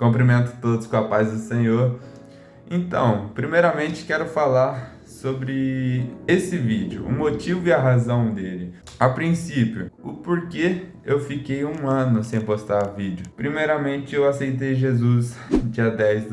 Cumprimento todos com a paz do Senhor. Então, primeiramente quero falar sobre esse vídeo, o motivo e a razão dele. A princípio, o porquê eu fiquei um ano sem postar vídeo. Primeiramente, eu aceitei Jesus dia 10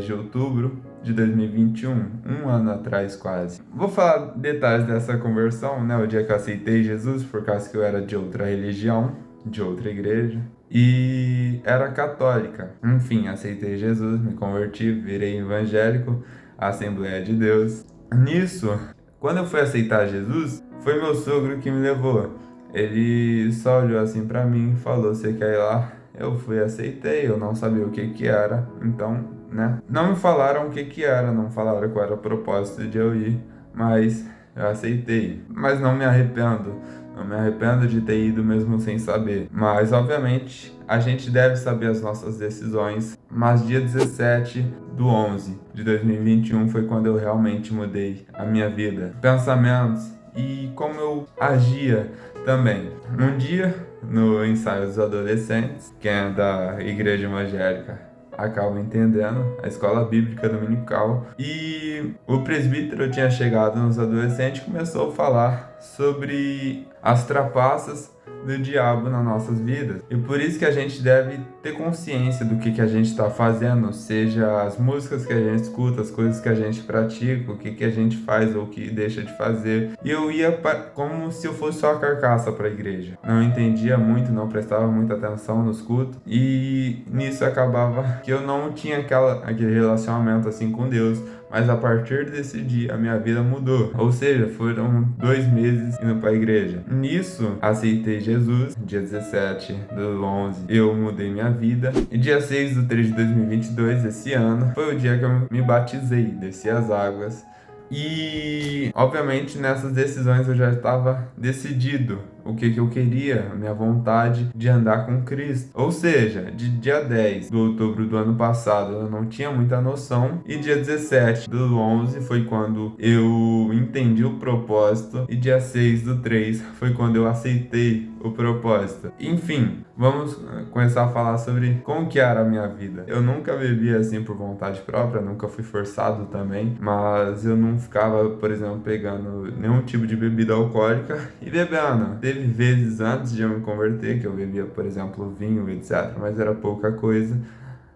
de outubro de 2021, um ano atrás quase. Vou falar detalhes dessa conversão, né? O dia que eu aceitei Jesus, por causa que eu era de outra religião, de outra igreja, e era católica. Enfim, aceitei Jesus, me converti, virei evangélico, Assembleia de Deus. Nisso, quando eu fui aceitar Jesus, foi meu sogro que me levou. Ele só olhou assim pra mim e falou: "Você quer ir lá?" Eu fui e aceitei, eu não sabia o que era, então, né? Não me falaram o que era, não falaram qual era o propósito de eu ir, mas eu aceitei. Mas não me arrependo. Não me arrependo de ter ido mesmo sem saber. Mas, obviamente, a gente deve saber as nossas decisões. Mas dia 17/11 de 2021 foi quando eu realmente mudei a minha vida, pensamentos e como eu agia também. Um dia, no ensaio dos adolescentes, quem é da igreja evangélica acaba entendendo, a escola bíblica dominical, e o presbítero tinha chegado nos adolescentes e começou a falar sobre as trapaças do diabo nas nossas vidas. E por isso que a gente deve ter consciência do que a gente está fazendo, seja as músicas que a gente escuta, as coisas que a gente pratica, o que a gente faz ou o que deixa de fazer. E eu ia como se eu fosse só a carcaça para a igreja. Não entendia muito, não prestava muita atenção nos cultos, e nisso acabava que eu não tinha aquele relacionamento assim com Deus. Mas a partir desse dia, a minha vida mudou. Ou seja, foram 2 meses indo para a igreja. Nisso, aceitei Jesus. Dia 17/11, eu mudei minha vida. E dia 6/3 de 2022, esse ano, foi o dia que eu me batizei, desci as águas. E, obviamente, nessas decisões eu já estava decidido o que eu queria, a minha vontade de andar com Cristo. Ou seja, de dia 10 de outubro do ano passado eu não tinha muita noção, e dia 17/11 foi quando eu entendi o propósito, e dia 6/3 foi quando eu aceitei o propósito. Enfim, vamos começar a falar sobre como que era a minha vida. Eu nunca bebi assim por vontade própria, nunca fui forçado também, mas eu não ficava, por exemplo, pegando nenhum tipo de bebida alcoólica e bebendo. Teve vezes antes de eu me converter que eu bebia, por exemplo, vinho, etc., mas era pouca coisa.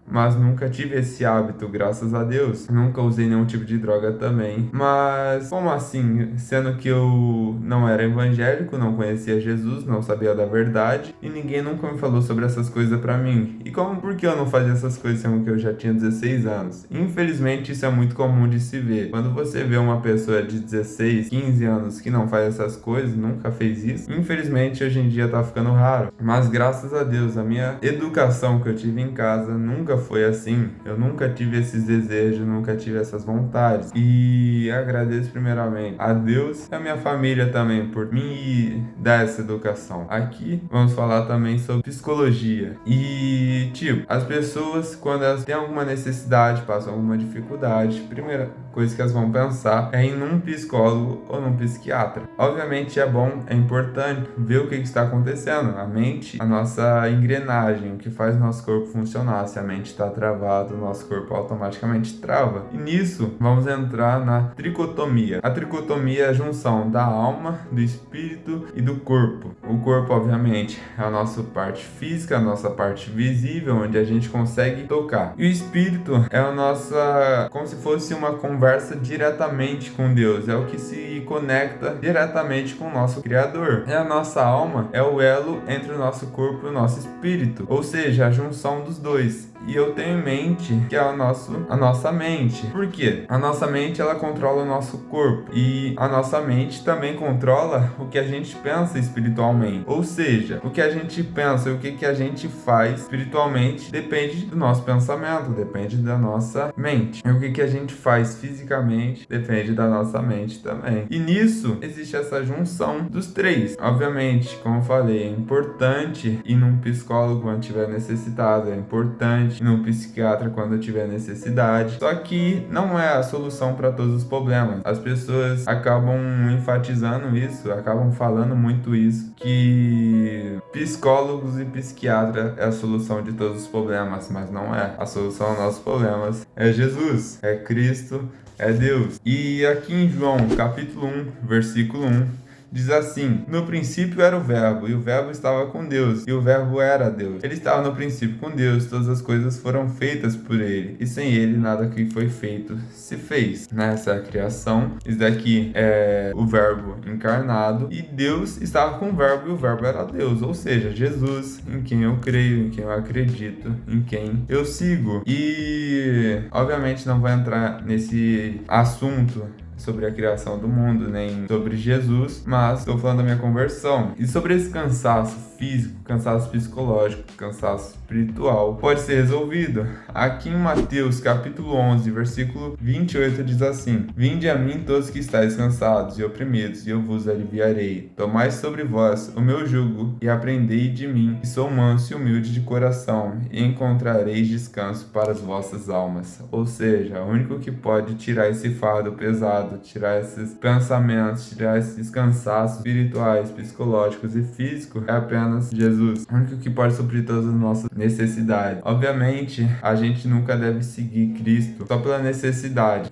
Mas nunca tive esse hábito, graças a Deus. Nunca usei nenhum tipo de droga também. Mas como assim? Sendo que eu não era evangélico, não conhecia Jesus, não sabia da verdade, e ninguém nunca me falou sobre essas coisas pra mim. E por que eu não fazia essas coisas sendo que eu já tinha 16 anos? Infelizmente, isso é muito comum de se ver. Quando você vê uma pessoa de 16, 15 anos que não faz essas coisas, nunca fez isso, infelizmente hoje em dia tá ficando raro. Mas graças a Deus, a minha educação que eu tive em casa nunca foi assim. Eu nunca tive esses desejos, nunca tive essas vontades. E agradeço primeiramente a Deus e a minha família também por me dar essa educação. Aqui vamos falar também sobre psicologia. E as pessoas, quando elas têm alguma necessidade, passam alguma dificuldade, a primeira coisa que elas vão pensar é em um psicólogo ou num psiquiatra. Obviamente é bom, é importante ver o que está acontecendo. A mente, a nossa engrenagem, o que faz o nosso corpo funcionar. Se a mente está travada, o nosso corpo automaticamente trava. E nisso, vamos entrar na tricotomia. A tricotomia é a junção da alma, do espírito e do corpo. O corpo, obviamente, é a nossa parte física, a nossa parte visível, onde a gente consegue tocar. E o espírito é a nossa, como se fosse uma conversa diretamente com Deus. É o que se conecta diretamente com o nosso Criador. E a nossa alma é o elo entre o nosso corpo e o nosso espírito. Ou seja, a junção dos dois. E eu tenho em mente que é a nossa mente. Por quê? A nossa mente, ela controla o nosso corpo. E a nossa mente também controla o que a gente pensa espiritualmente. Ou seja, o que a gente pensa e o que a gente faz espiritualmente depende do nosso pensamento, depende da nossa mente. E o que a gente faz fisicamente depende da nossa mente também. E nisso, existe essa junção dos três. Obviamente, como eu falei, é importante ir num psicólogo quando tiver necessitado, é importante ir num psiquiatra quando tiver necessidade. Só que não é a solução para todos os problemas. As pessoas acabam enfatizando isso, acabam falando muito isso, que psicólogos e psiquiatra é a solução de todos os problemas, mas não é. A solução aos nossos problemas é Jesus, é Cristo, é Deus. E aqui em João, capítulo 1, versículo 1, diz assim: no princípio era o Verbo, e o Verbo estava com Deus, e o Verbo era Deus. Ele estava no princípio com Deus, todas as coisas foram feitas por ele, e sem ele nada que foi feito se fez. Nessa é a criação, isso daqui é o Verbo encarnado, e Deus estava com o Verbo, e o Verbo era Deus, ou seja, Jesus, em quem eu creio, em quem eu acredito, em quem eu sigo. E obviamente não vou entrar nesse assunto sobre a criação do mundo, nem sobre Jesus, mas estou falando da minha conversão. E sobre esse cansaço físico, cansaço psicológico, cansaço espiritual, pode ser resolvido. Aqui em Mateus, capítulo 11, versículo 28, diz assim: vinde a mim todos que estáis cansados e oprimidos, e eu vos aliviarei. Tomai sobre vós o meu jugo, e aprendei de mim, que sou manso e humilde de coração, e encontrareis descanso para as vossas almas. Ou seja, o único que pode tirar esse fardo pesado, tirar esses pensamentos, tirar esses cansaços espirituais, psicológicos e físicos é apenas Jesus. O único que pode suprir todas as nossas necessidades. Obviamente, a gente nunca deve seguir Cristo só pela necessidade.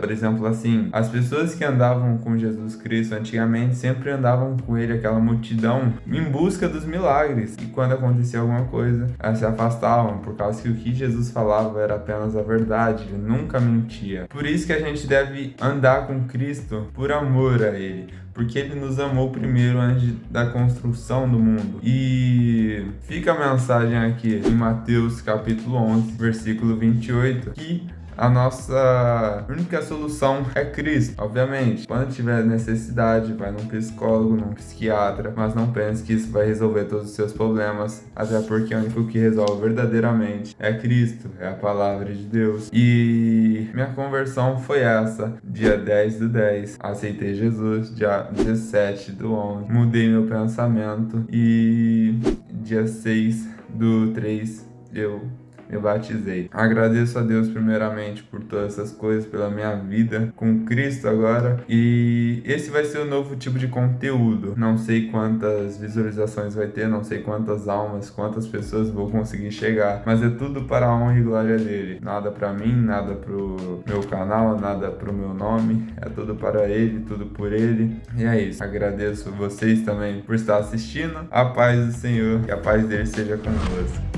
Por exemplo, assim, as pessoas que andavam com Jesus Cristo antigamente sempre andavam com ele, aquela multidão, em busca dos milagres. E quando acontecia alguma coisa, elas se afastavam, por causa que o que Jesus falava era apenas a verdade, ele nunca mentia. Por isso que a gente deve andar com Cristo por amor a ele, porque ele nos amou primeiro antes da construção do mundo. E fica a mensagem aqui em Mateus capítulo 11, versículo 28, que a nossa única solução é Cristo. Obviamente, quando tiver necessidade, vai num psicólogo, num psiquiatra, mas não pense que isso vai resolver todos os seus problemas, até porque o único que resolve verdadeiramente é Cristo, é a palavra de Deus. E minha conversão foi essa: dia 10/10, aceitei Jesus, dia 17/11, mudei meu pensamento, e dia 6/3 eu batizei. Agradeço a Deus primeiramente por todas essas coisas, pela minha vida com Cristo agora. E esse vai ser o novo tipo de conteúdo. Não sei quantas visualizações vai ter, não sei quantas almas, quantas pessoas vou conseguir chegar, mas é tudo para a honra e glória dele. Nada para mim, nada pro meu canal, nada pro meu nome. É tudo para ele, tudo por ele. E é isso. Agradeço vocês também por estar assistindo. A paz do Senhor e a paz dele seja convosco.